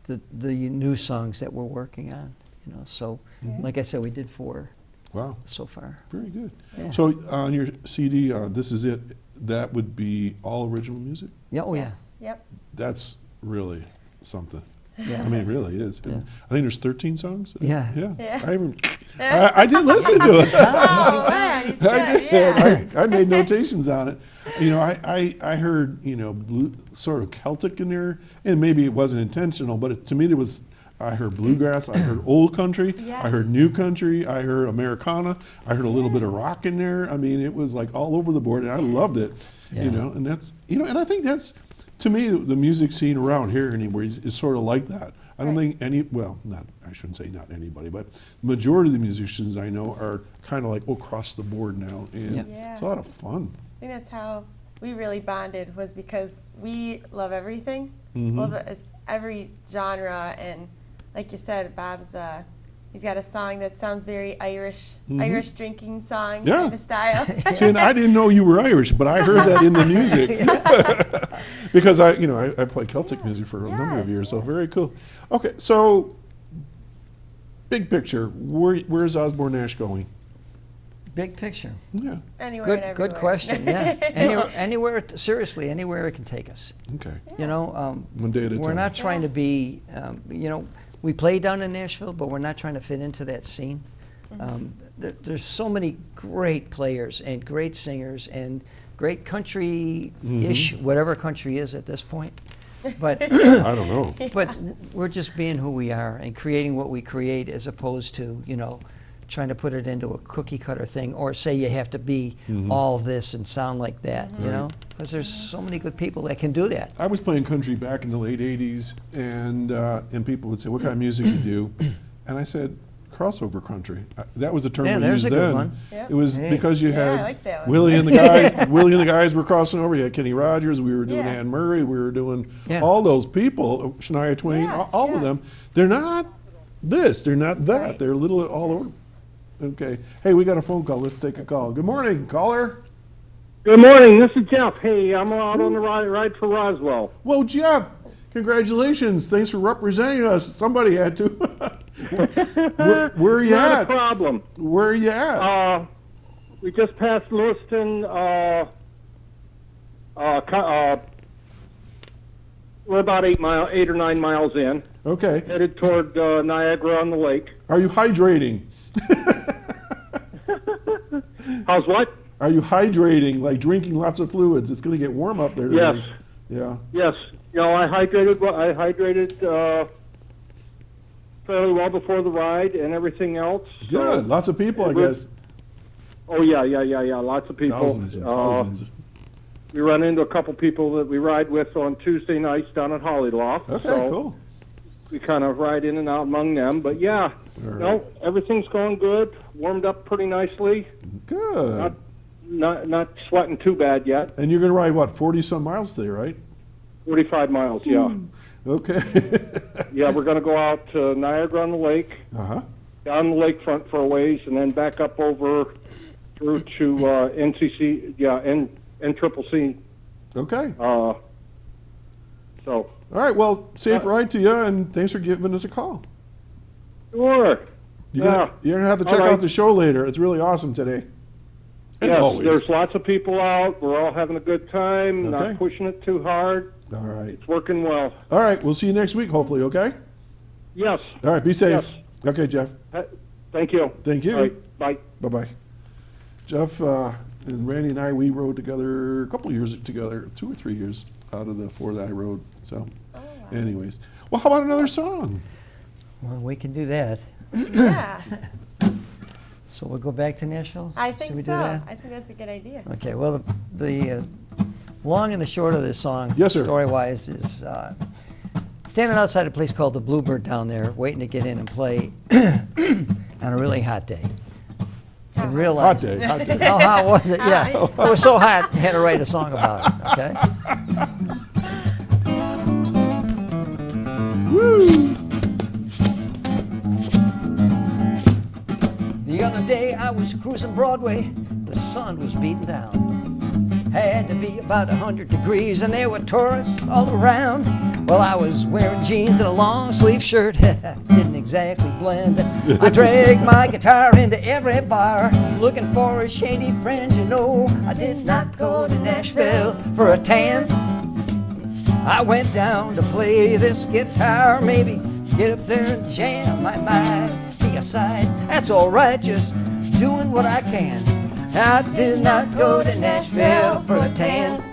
the new songs that we're working on. You know, so like I said, we did 4. Wow. So far. Very good. Yeah. So on your CD, This Is It, that would be all original music? Yeah. Oh Yes. Yep. That's really something. yeah. I mean, it really is. And Yeah. I think there's 13 songs. Yeah. Yeah. Yeah. I did listen to it. Oh man, he's good. I did. Yeah. I made notations on it. You know, I heard, you know, blue, sort of Celtic in there, and maybe it wasn't intentional, but to me there was, I heard bluegrass, I heard old country, Yeah. I heard new country, I heard Americana, I heard a little bit of rock in there. I mean, it was like all over the board, and I loved it. Yeah. You know, and that's, you know, and I think that's, to me, the music scene around here anywhere is sort of like that. I don't think I shouldn't say not anybody, but the majority of the musicians I know are kind of like across the board now, and Yeah. it's a lot of fun. I think that's how we really bonded, was because we love everything. Mm-hmm. Well, it's every genre, and like you said, Bob's he's got a song that sounds very Irish, Irish drinking song Mm-hmm. Yeah. kind of style. See, and I didn't know you were Irish, but I heard that in the music because I played Celtic music for a number of Yes, years, so very cool. Okay, so big picture, where's OsbornNash going? Big picture. Yeah. Anywhere and Good everywhere. question. Yeah. Anywhere, seriously, anywhere it can take us. Okay. You know, One day at a we're time. not trying to be, you know, we play down in Nashville, but we're not trying to fit into that scene. There's so many great players and great singers and great country-ish, whatever country is at this point. But I don't know. but we're just being who we are and creating what we create, as opposed to, you know, trying to put it into a cookie cutter thing, or say you have to be all this and sound like that, you know, because there's so many good people that can do that. I was playing country back in the late '80s, and people would say, "What kind of music you do?" And I said, "Crossover country." That was a term Yeah, we there's used a good then. one. Yep. It was Hey. because you Yeah, I had like that one. Willie and the guys. Willie and the guys were crossing over. You had Kenny Rogers. We were doing Yeah. Anne Murray. We were doing Yeah. all those people. Shania Twain. Yeah, All of yeah. them. They're not this. They're not that. Right. They're a little all over. Okay. Hey, we got a phone call. Let's take a call. Good morning, caller. Good morning. This is Jeff. Hey, I'm out on the ride for Roswell. Whoa, Jeff. Congratulations. Thanks for representing us. Somebody had to. Where are you Not a at? problem. Where are you at? We just passed Lewiston. We're about 8 or 9 miles in, Okay. headed toward Niagara on the lake. Are you hydrating? How's what? Are you hydrating, like drinking lots of fluids? It's going to get warm up there today. Yes. Yeah. Yes. You know, I hydrated fairly well before the ride and everything else. Good. So, Lots of people, I we're- guess. oh yeah. Lots of people. Thousands and thousands. We run into a couple people that we ride with on Tuesday nights down at Hollyloft. Okay, so cool. We kind of ride in and out among them. But yeah, All right. no, everything's going good. Warmed up pretty nicely. Good. Not sweating too bad yet. And you're going to ride, what, 40-some miles today, right? 45 miles, yeah. Okay. Yeah, we're going to go out to Niagara on the Lake, Uh-huh. down the lakefront for a ways, and then back up over through to NCC, NCCC. Okay. So. All right, well, safe ride to you, and thanks for giving us a call. Sure. You're gonna have to check out the show later. It's really awesome today. As Yes, always. there's lots of people out. We're all having a good time, Okay. not pushing it too hard. All right. It's working well. All right, we'll see you next week, hopefully, okay? Yes. All right, be safe. Yes. Okay, Jeff. Thank you. Thank you. All right, bye. Bye-bye. Jeff and Randy and I, we rode together a couple years together, 2 or 3 years out of the 4 that I rode. So, anyways. Well, how about another song? Well, we can do that. Yeah, So we'll go back to Nashville? I Should think we do so. that? I think that's a good idea. Okay, well, the long and the short of this song, Yes, sir. story-wise, is standing outside a place called the Bluebird down there, waiting to get in and play on a really hot day. And realized Hot day. how hot was it? Yeah, it was so hot, I had to write a song about it. Okay. The other day I was cruising Broadway, the sun was beating down. Had to be about 100 degrees and there were tourists all around. Well, I was wearing jeans and a long sleeve shirt, didn't exactly blend. I dragged my guitar into every bar, looking for a shady friend, you know. I did not go to Nashville for a tan. I went down to play this guitar, maybe get up there and jam. I might be a side, that's alright, just doing what I can. I did not go to Nashville for a tan.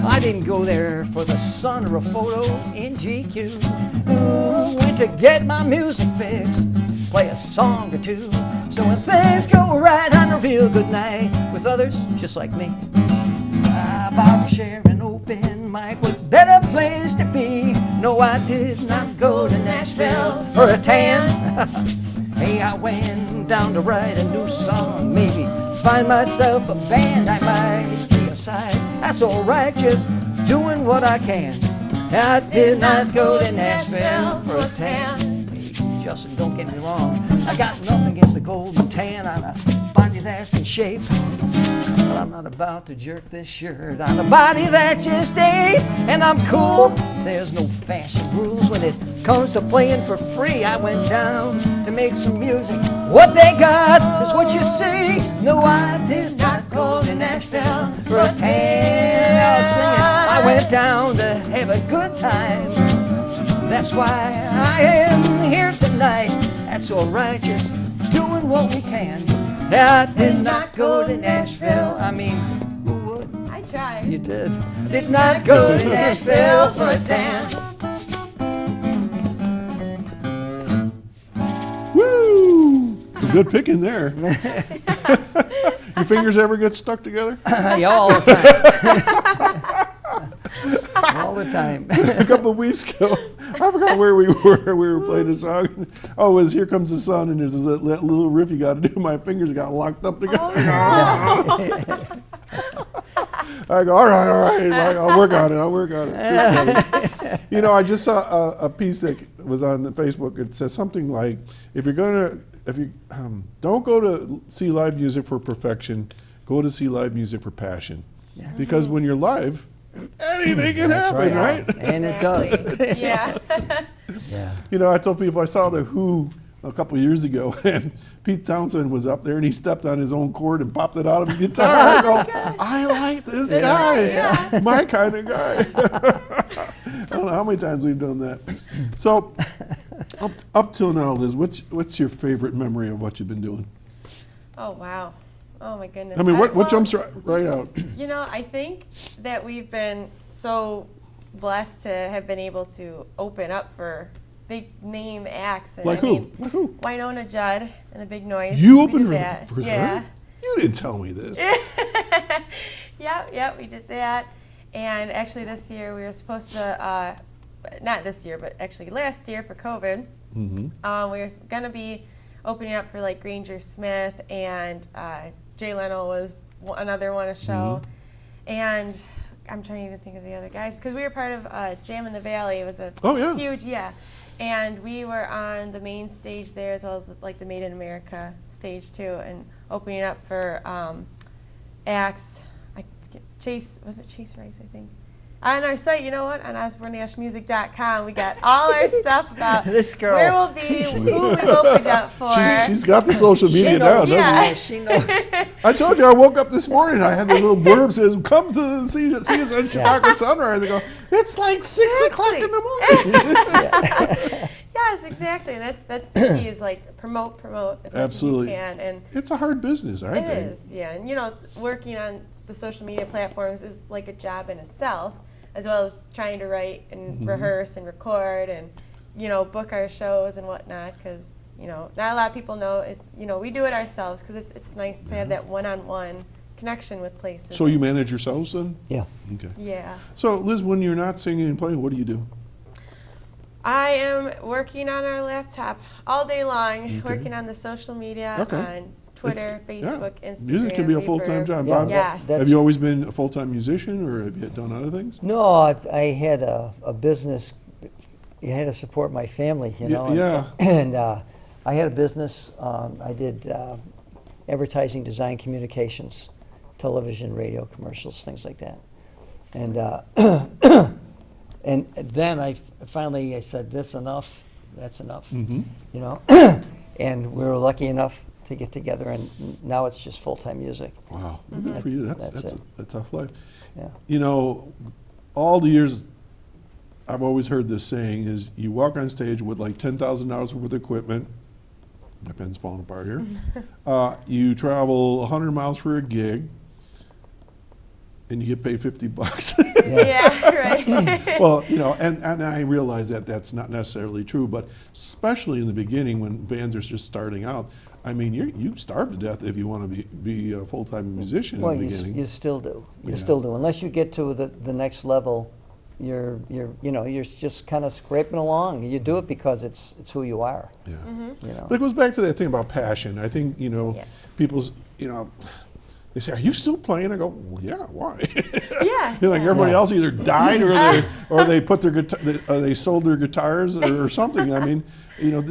I didn't go there for the sun or a photo in GQ. Ooh, went to get my music fix, play a song or two. So when things go right on a real good night with others just like me, Barbara share an open mic, what better place to be? No, I did not go to Nashville for a tan. Hey, I went down to write a new song, maybe find myself a band. I might be a side, that's alright, just doing what I can. I did not go to Nashville for a tan. Hey, Justin, don't get me wrong, I got nothing against the golden tan on a body that's in shape. But I'm not about to jerk this shirt on a body that just ate. And I'm cool, there's no fashion rules when it comes to playing for free. I went down to make some music, what they got is what you see. No, I did not go to Nashville for a tan. I went down to have a good time, that's why I am here tonight. That's alright, just doing what we can. I did not go to Nashville. I mean, who would? I tried. You did. Did not go to Nashville for a tan. Woo! Some good picking there. Your fingers ever get stuck together? Yeah, all the time. All the time. A couple of weeks ago, I forgot where we were. We were playing a song. Oh, it was Here Comes the Sun, and there's that little riff you got to do. My fingers got locked up together. I go, all right, I'll work on it. You know, I just saw a piece that was on the Facebook. It says something like, if you don't go to see live music for perfection, go to see live music for passion. Yeah. Because when you're live, anything can happen, right? And it does. Yeah. Yeah. You know, I told people I saw the Who a couple years ago, and Pete Townsend was up there, and he stepped on his own cord and popped it out of his guitar. I go, I like this guy, my kind of guy. I don't know how many times we've done that. So, up till now, Liz, what's your favorite memory of what you've been doing? Oh, wow. Oh, my goodness. I mean, what well, jumps right out? You know, I think that we've been so blessed to have been able to open up for big name acts. And Like who? Like who? Winona Judd and the Big Noise. You We opened did that. for Yeah. her? You didn't tell me this. Yeah, we did that. And actually this year we were supposed to, not this year, but actually last year for COVID, we were going to be opening up for like Granger Smith, and Jay Leno was another one to show. and I'm trying to even think of the other guys, because we were part of Jam in the Valley. It was a huge, and we were on the main stage there as well as like the Made in America stage too, and opening up for acts. Chase Rice, I think. On our site, you know what? On OsbornNashMusic.com, we got all our stuff about This girl. where we'll be, who we've opened up for. She's got the social media down, doesn't she? She knows. I told you I woke up this morning. I had this little blurb says, "Come to see us at Chautauqua Sunrise." I go, "It's like 6 o'clock in the morning." Yes, exactly. That's the key is like promote as much Absolutely. as you can. And It's a hard business, I think. it is, yeah. And you know, working on the social media platforms is like a job in itself, as well as trying to write and rehearse and record and, you know, book our shows and whatnot. Because, you know, not a lot of people know is, you know, we do it ourselves because it's nice to have that one-on-one connection with places. So you manage yourselves then? Yeah. Okay. Yeah. So Liz, when you're not singing and playing, what do you do? I am working on our laptop all day long, Okay. working on the social media, Okay. on Twitter, Facebook, Instagram. Music can be a full-time Reverb. job. Yeah, Bob, Yes. have you always been a full-time musician, or have you done other things? No, I had a business. You had to support my family, you know. Yeah. And I had a business. I did advertising, design, communications, television, radio, commercials, things like that. And and then I finally said, "This enough. That's enough." You know. And we were lucky enough to get together, and now it's just full-time music. Wow, good for you. That's That's a tough life. Yeah. You know, all the years I've always heard this saying is you walk on stage with like $10,000 worth of equipment. My pen's falling apart here. You travel 100 miles for a gig, and you get paid $50. Yeah, right. Well, you know, and I realize that that's not necessarily true, but especially in the beginning when bands are just starting out, I mean, you starve to death if you want to be a full-time musician Well, in the you, beginning. you still do. You Yeah. still do. Unless you get to the next level, you're just kind of scraping along. You do it because it's who you are. Yeah. You know. But it goes back to that thing about passion. I think, you know, Yes. people's, you know, they say, "Are you still playing?" I go, "Well, yeah. Why?" Yeah. You're like yeah. everybody else either died or they put their guitar, they sold their guitars or something. I mean, you know,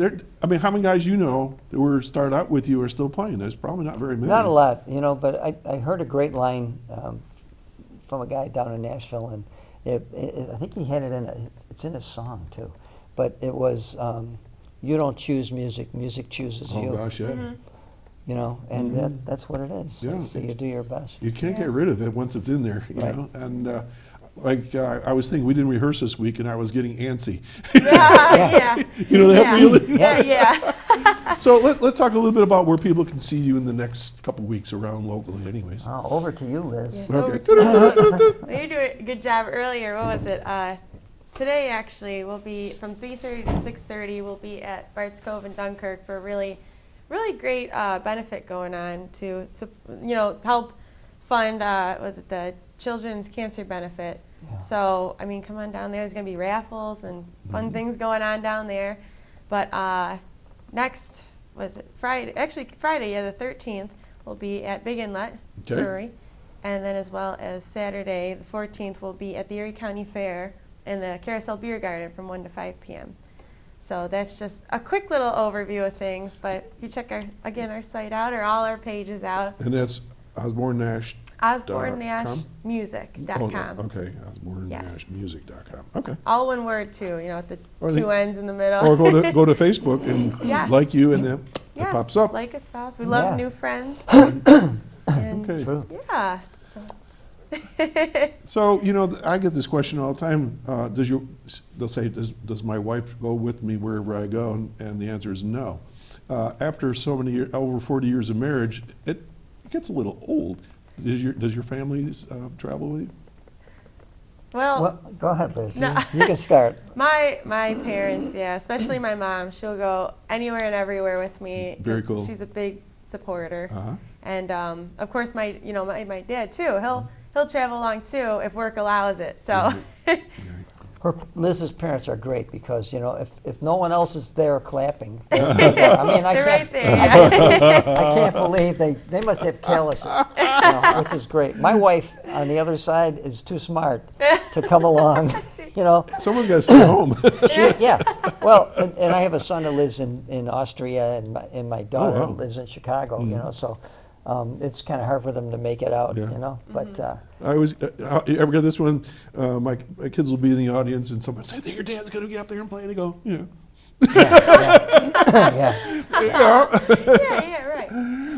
how many guys you know that were started out with you are still playing? There's probably not very many. Not a lot, you know. But I heard a great line from a guy down in Nashville, and I think he had it it's in his song too. But it was, "You don't choose music; music chooses Oh you." gosh, yeah. You know, and that's what it is. Yeah. So you do your best. You can't get rid of it once it's in there, you Right. know. And I was thinking, we didn't rehearse this week, and I was getting antsy. Yeah. You know that feeling? Yeah. So let's talk a little bit about where people can see you in the next couple weeks around locally, anyways. Over to you, Liz. Yes. So Okay. well, you did a good job earlier. What was it? Today, actually, we'll be from 3:30 to 6:30. We'll be at Bart's Cove in Dunkirk for a really great benefit going on to, you know, help fund, was it the Children's Cancer Benefit? Yeah. So, I mean, come on down there. There's going to be raffles and fun things going on down there. But next, was it Friday? Actually, Friday, yeah, the 13th, we'll be at Big Inlet Brewery. And then as well as Saturday, the 14th, we'll be at the Erie County Fair in the Carousel Beer Garden from 1 to 5 p.m. So that's just a quick little overview of things, but if you check our site out or all our pages out, And that's OsbornNash. OsbornNashMusic.com. Okay, OsbornNashMusic.com. Okay. All one word too, you know, with the Or two N's in the middle. Or go to Facebook and Yes. like you, and then it Yes, pops up. like a spouse. We love Yeah. new friends. And Okay. True. yeah. So, you know, I get this question all the time. They'll say, does my wife go with me wherever I go? And the answer is no. After so many years, over 40 years of marriage, it gets a little old. Does your family travel with you? Well, Go ahead, Liz. No. You can start. my parents, yeah, especially my mom, she'll go anywhere and everywhere with me. Very 'cause cool. She's a big supporter. Uh-huh. And of course, my dad too. He'll travel along too if work allows it. So Liz's parents are great because, you know, if no one else is there clapping, they're there. I mean, they're right there. I can't believe they must have calluses. which is great. My wife on the other side is too smart to come along. Someone's got to stay home. Yeah. Well, and I have a son that lives in Austria, and my daughter wow. lives in Chicago. So it's kind of hard for them to make it out. Yeah. But I always, you ever get this one? My kids will be in the audience, and someone say, "Your dad's going to get up there and play," and they go, "Yeah." yeah. Yeah, right.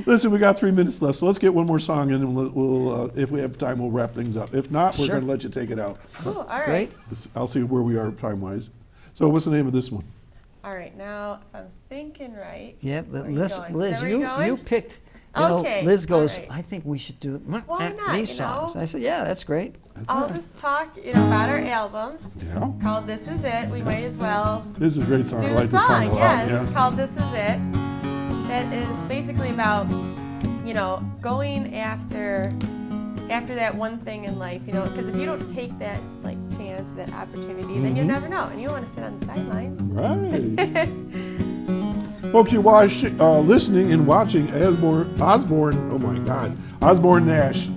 Listen, we got 3 minutes left, so let's get one more song, and then we'll if we have time, we'll wrap things up. If not, we're Sure. going to let you take it out. Cool. All right. Great. I'll see where we are time-wise. So what's the name of this one? All right. Now, if I'm thinking right. Yeah, where you Liz, going? Liz, Is that where you're you going? picked. Okay, Liz goes, all right. I think we should do Why not, these you songs. know? And I said, yeah, that's great. All this talk, about our album Yeah. called "This Is It." We might as well This is a great song. do I the like this song song. a lot. Yes, Yeah. called "This Is It." That is basically about, going after that one thing in life. Because if you don't take that chance, that opportunity, then you'll never know, and you don't want to sit on the sidelines. Right. Folks, you're listening and watching Osborn, oh my God, OsbornNash.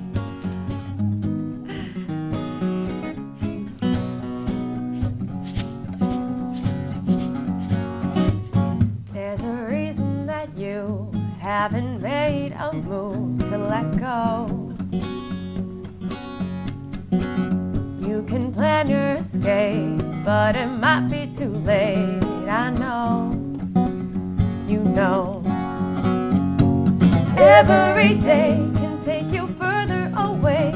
There's a reason that you haven't made a move to let go. You can plan your escape, but it might be too late. I know. Every day can take you further away.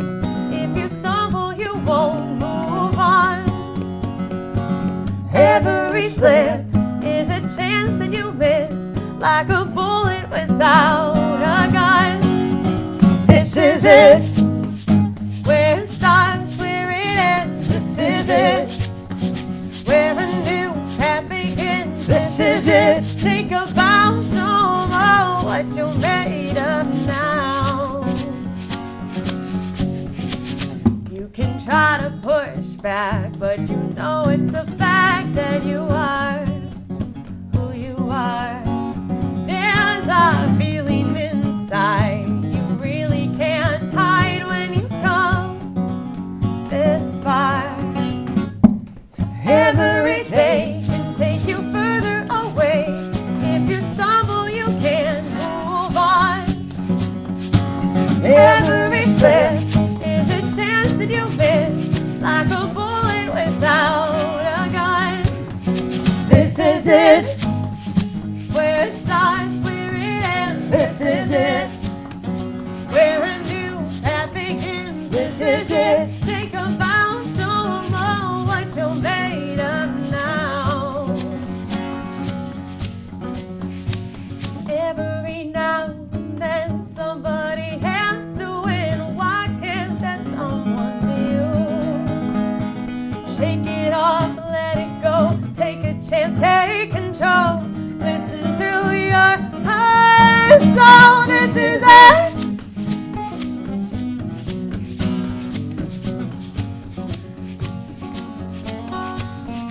If you stumble, you won't move on. Every slip is a chance that you miss, like a bullet without a gun. This is it, where it starts, where it ends. This is it, where a new path begins. This is it. Take a bounce, no more what you're made of now. You can try to push back, but you know it's a fact that you are who you are. There's a feeling inside you really can't hide when you come this far. Every day can take you further away. If you stumble, you can't move on. Every slip is a chance that you miss, like a bullet without a gun. This is it, where it starts, where it ends. This is it, where a new path begins. This is it. Take a bounce, don't know what you're made of now. Every now and then somebody has to win. Why can't that someone be you? Shake it off, let it go. Take a chance, take control. Listen to your heart. So this is it.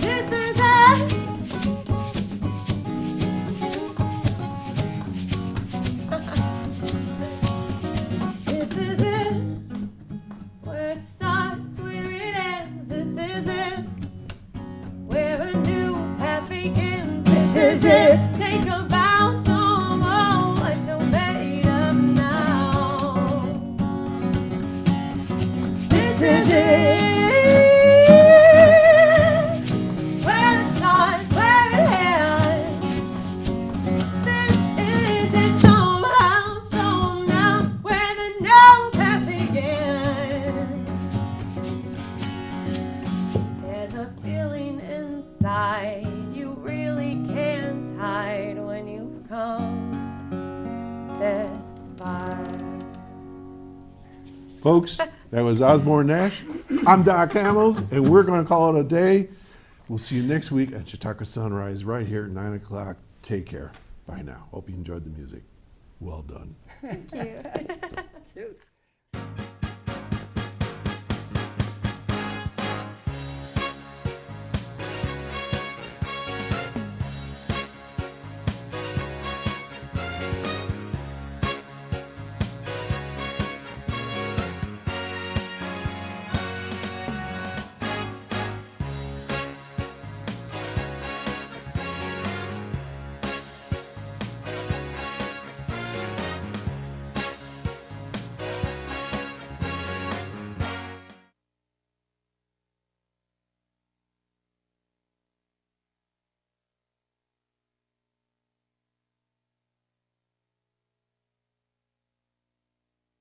This is it. This is it. Where it starts, where it ends. This is it. Where a new path begins. This is it. Take a bounce, show 'em all what you're made of now. This is it. Where it starts, where it ends. This is it. Show 'em how, show 'em now, where the new path begins. There's a feeling inside you really can't hide when you've come this far. Folks, that was OsbornNash. I'm Doc Hamels, and we're going to call it a day. We'll see you next week at Chautauqua Sunrise right here at 9 o'clock. Take care. Bye now. Hope you enjoyed the music. Well done. Thank you. Shoot.